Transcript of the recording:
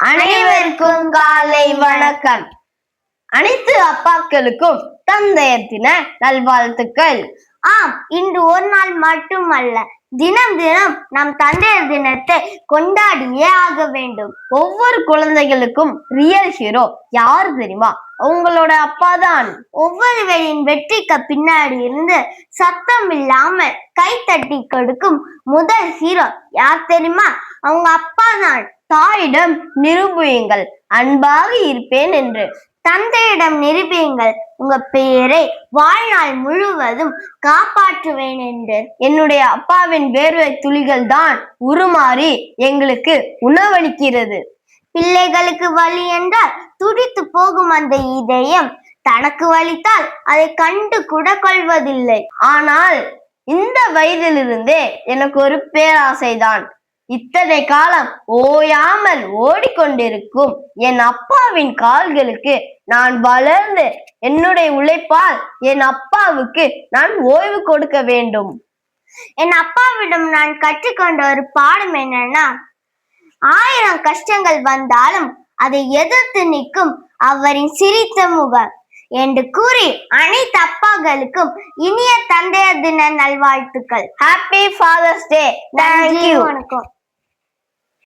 அனைவருக்கும் காலை வணக்கம். அனைத்து அப்பாக்களுக்கும் தந்தையர் தின நல்வாழ்த்துக்கள். இன்று ஒரு நாள் மட்டுமல்ல, தினம் தினம் நம் தந்தையர் தினத்தை கொண்டாடியே ஆக வேண்டும். ஒவ்வொரு குழந்தைகளுக்கும் ரியல் ஹீரோ யார் தெரியுமா? உங்களோட அப்பா தான். ஒவ்வொருவரின் வெற்றிக்கு பின்னாடி இருந்து சத்தம் இல்லாம கை தட்டி கொடுக்கும் முதல் ஹீரோ யார் தெரியுமா? அவங்க அப்பா தான். தாயிடம் நிரூபியுங்கள் அன்பாக இருப்பேன் என்று. தந்தையிடம் நிரூபியுங்கள் உங்க பெயரை வாழ்நாள் முழுவதும் காப்பாற்றுவேன் என்று. என்னுடைய அப்பாவின் வேர்வை துளிகள் தான் உருமாறி எங்களுக்கு உணவளிக்கிறது. பிள்ளைகளுக்கு வலி என்றால் துடித்து போகும் அந்த இதயம் தனக்கு வலித்தால் அதை கண்டு கூட கொள்வதில்லை. ஆனால் இந்த வயதிலிருந்தே எனக்கு ஒரு பேராசைதான். இத்தனை காலம் ஓயாமல் ஓடிக்கொண்டிருக்கும் என் அப்பாவின் கால்களுக்கு நான் வளர்ந்து என்னுடைய உழைப்பால் என் அப்பாவுக்கு நான் ஓய்வு கொடுக்க வேண்டும். என் அப்பாவிடம் நான் கற்றுக்கொண்ட ஒரு பாடம் என்னன்னா, 1000 கஷ்டங்கள் வந்தாலும் அதை எதிர்த்து நிற்கும் அவரின் சிரித்த முகம் என்று கூறி அனைத்து அப்பாக்களுக்கும் இனிய தந்தையர் தின நல்வாழ்த்துக்கள். ஹாப்பி ஃபாதர்ஸ் டே. நன்றி, வணக்கம்.